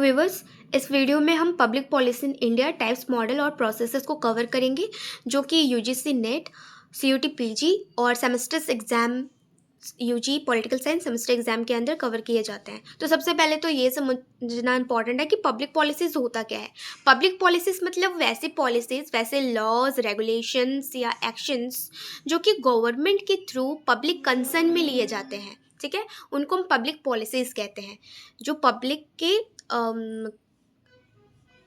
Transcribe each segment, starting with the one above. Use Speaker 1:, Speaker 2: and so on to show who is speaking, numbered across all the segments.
Speaker 1: Viewers, इस video में हम public policy in India types model और प्रोसेसेस को कवर करेंगे जो कि यूजीसी नेट, सीयूटी पीजी और semesters exam UG political science semester exam के अंदर कवर किए जाते हैं। तो सबसे पहले तो ये समझना इंपॉर्टेंट है कि पब्लिक पॉलिसीज होता क्या है। पब्लिक पॉलिसीज मतलब वैसे पॉलिसीज, वैसे लॉज, रेगुलेशंस या एक्शंस जो कि गवर्नमेंट के थ्रू पब्लिक कंसर्न में लिए जाते हैं। ठीक है, उनको हम पब्लिक पॉलिसीज कहते हैं, जो पब्लिक के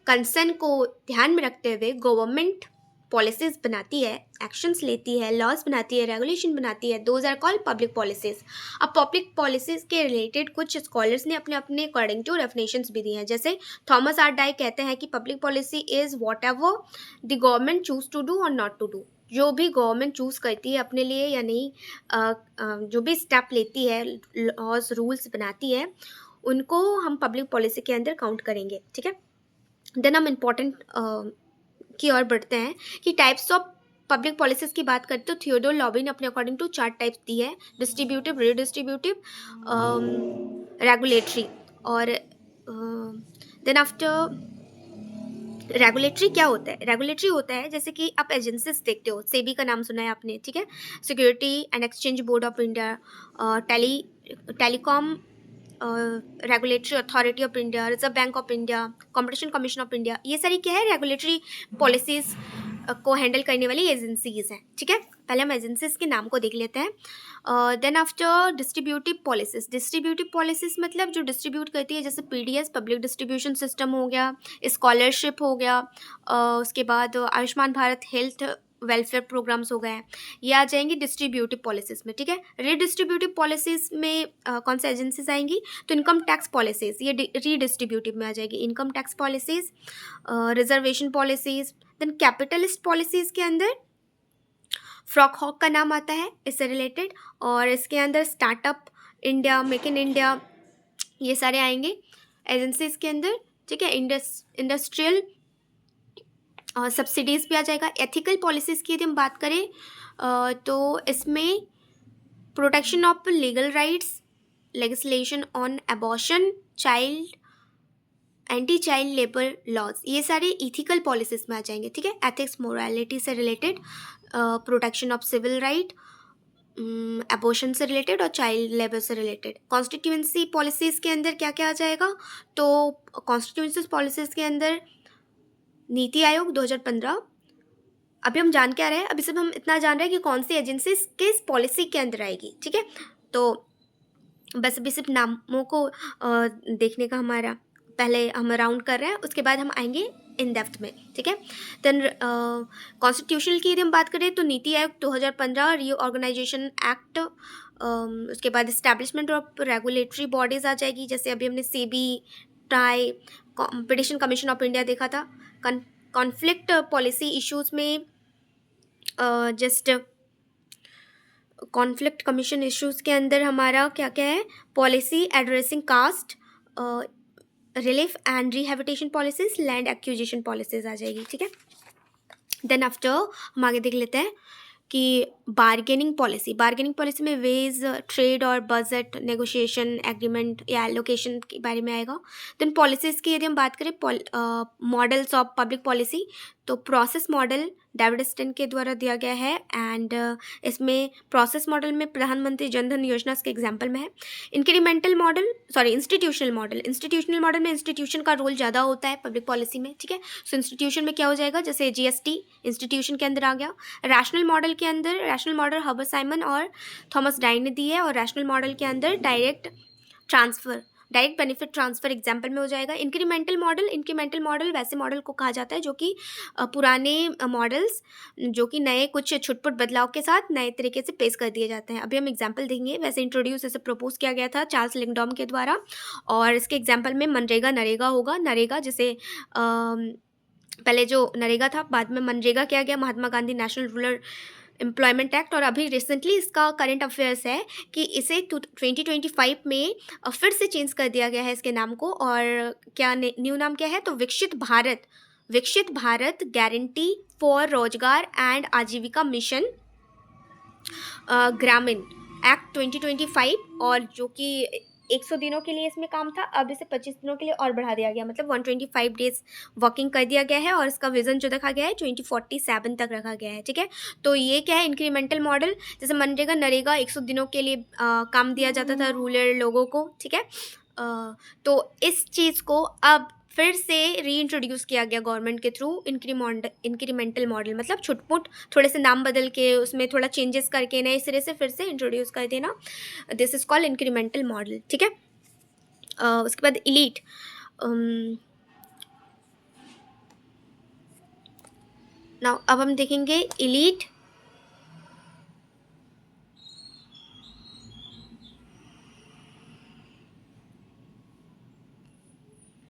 Speaker 1: कंसर्न को ध्यान में रखते हुए गवर्नमेंट पॉलिसीज बनाती है, एक्शंस लेती है, लॉज बनाती है, रेगुलेशन बनाती है। Those are called public policies. अब पब्लिक पॉलिसीज के रिलेटेड कुछ स्कॉलर्स ने अपने अपने अकॉर्डिंग टू डेफिनेशंस भी दी हैं। जैसे थॉमस आर डाई कहते हैं कि public policy is whatever the government choose to do और नॉट टू डू। जो भी गवर्नमेंट चूज़ करती है अपने लिए या नहीं, जो भी स्टेप लेती है, लॉज रूल्स बनाती है, उनको हम पब्लिक पॉलिसी के अंदर काउंट करेंगे। ठीक है, देन हम इम्पॉर्टेंट की ओर बढ़ते हैं कि टाइप्स ऑफ पब्लिक पॉलिसीज़ की बात करते तो थियोडोर लॉबिन ने अपने अकॉर्डिंग टू 4 टाइप्स दी है: डिस्ट्रीब्यूटिव, रीडिस्ट्रीब्यूटिव, रेगुलेटरी। और देन आफ्टर रेगुलेटरी क्या होता है? रेगुलेटरी होता है जैसे कि आप एजेंसीज देखते हो, सेबी का नाम सुना है आपने, ठीक है, security and exchange board of India, telecom regulatory authority of India, reserve bank of India, competition commission of India. ये सारी क्या है? रेगुलेटरी पॉलिसीज को हैंडल करने वाली एजेंसीज हैं। ठीक है, पहले हम एजेंसीज के नाम को देख लेते हैं। Then after distributive policies. Distributive policies मतलब जो डिस्ट्रीब्यूट करती है, जैसे पीडीएस पब्लिक डिस्ट्रीब्यूशन सिस्टम हो गया, स्कॉलरशिप हो गया, उसके बाद Ayushman Bharat health welfare programmes हो गए हैं, ये आ जाएंगी डिस्ट्रीब्यूटिव पॉलिसीज़ में। ठीक है, रीडिस्ट्रीब्यूटिव पॉलिसीज़ में कौन सी एजेंसीज आएंगी? तो इनकम टैक्स पॉलिसीज़, ये रीडिस्ट्रीब्यूटिव में आ जाएगी। Income tax policies, reservation policies. Then capitalist policies के अंदर फ्रॉक हॉक का नाम आता है इससे रिलेटेड, और इसके अंदर startup India, make in India, ये सारे आएंगे एजेंसीज के अंदर। ठीक है, इंडस्ट्रियल सब्सिडीज़ भी आ जाएगा। एथिकल पॉलिसीज़ की यदि हम बात करें तो इसमें protection of legal rights, legislation on abortion, child, anti child labour laws, ये सारे इथिकल पॉलिसीज़ में आ जाएंगे। ठीक है, एथिक्स, मोरालिटी से related, protection of civil right, abortion से रिलेटेड और चाइल्ड लेबर से रिलेटेड। कॉन्स्टिट्यूएंसी पॉलिसीज़ के अंदर क्या क्या आ जाएगा? तो कॉन्स्टिट्यूएंसी पॉलिसीज़ के अंदर नीति आयोग 2015। अभी हम जान क्या रहे हैं? अभी सिर्फ हम इतना जान रहे हैं कि कौन सी एजेंसी किस पॉलिसी के अंदर आएगी। ठीक है, तो बस अभी सिर्फ नामों को देखने का हमारा पहले हम राउंड कर रहे हैं, उसके बाद हम आएंगे इन डेप्थ में। ठीक है, देन कॉन्स्टिट्यूशनल की यदि हम बात करें तो नीति आयोग 2015, रीऑर्गेनाइजेशन एक्ट, उसके बाद इस्टेब्लिशमेंट ऑफ रेगुलेटरी बॉडीज़ आ जाएगी। जैसे अभी हमने SEBI, TRAI, competition commission of India देखा था। कॉन्फ्लिक्ट पॉलिसी इश्यूज़ में जस्ट कॉन्फ्लिक्ट कमीशन इश्यूज़ के अंदर हमारा क्या क्या है? Policy addressing caste, relief and rehabilitation policies, land acquisition policies आ जाएगी। ठीक है, देन आफ्टर हम आगे देख लेते हैं कि बार्गेनिंग पॉलिसी में वेज, ट्रेड और बजट नेगोशिएशन, एग्रीमेंट या एलोकेशन के बारे में आएगा। देन पॉलिसीज़ की यदि हम बात करें, मॉडल्स ऑफ पब्लिक पॉलिसी, तो प्रोसेस मॉडल डेविड स्टेन के द्वारा दिया गया है। एंड इसमें प्रोसेस मॉडल में प्रधानमंत्री जनधन योजना के एग्जाम्पल में है। इंस्टीट्यूशनल मॉडल में इंस्टीट्यूशन का रोल ज़्यादा होता है पब्लिक पॉलिसी में। ठीक है, सो इंस्टीट्यूशन में क्या हो जाएगा? जैसे जीएसटी इंस्टीट्यूशन के अंदर आ गया। रैशनल मॉडल हर्बर्ट साइमन और थॉमस डाइन ने दी है, और रैशनल मॉडल के अंदर डायरेक्ट बेनिफिट ट्रांसफ़र एग्जाम्पल में हो जाएगा। इंक्रीमेंटल मॉडल वैसे मॉडल को कहा जाता है जो कि पुराने मॉडल्स जो कि नए कुछ छुटपुट बदलाव के साथ नए तरीके से पेश कर दिए जाते हैं। अभी हम एग्जाम्पल देंगे। वैसे इंट्रोड्यूस इसे प्रपोज किया गया था चार्ल्स लिंगडॉम के द्वारा, और इसके एग्जाम्पल में नरेगा होगा। नरेगा जैसे पहले जो नरेगा था, बाद में मनरेगा किया गया, Mahatma Gandhi national rural employment act. और अभी रिसेंटली इसका करंट अफेयर्स है कि इसे 2025 में फिर से चेंज कर दिया गया है इसके नाम को। और क्या न्यू नाम क्या है? तो विकसित भारत गारंटी फॉर रोजगार एंड आजीविका मिशन ग्रामीण एक्ट 2025, और जो कि 100 दिनों के लिए इसमें काम था, अब इसे 25 दिनों के लिए और बढ़ा दिया गया, मतलब 125 डेज वर्किंग कर दिया गया है, और इसका विज़न जो रखा गया है 2047 तक रखा गया है, ठीक है। तो ये क्या है, इंक्रीमेंटल मॉडल। जैसे मनरेगा नरेगा 100 दिनों के लिए काम दिया जाता था रूरल लोगों को, ठीक है। तो इस चीज़ को अब फिर से रीइंट्रोड्यूस किया गया गवर्नमेंट के थ्रू इंक्रीमेंटल मॉडल, मतलब छुटपुट थोड़े से नाम बदल के उसमें थोड़ा चेंजेस करके नए सिरे से फिर से इंट्रोड्यूस कर देना, this is called incremental model, ठीक है। उसके बाद इलीट, नाउ अब हम देखेंगे इलीट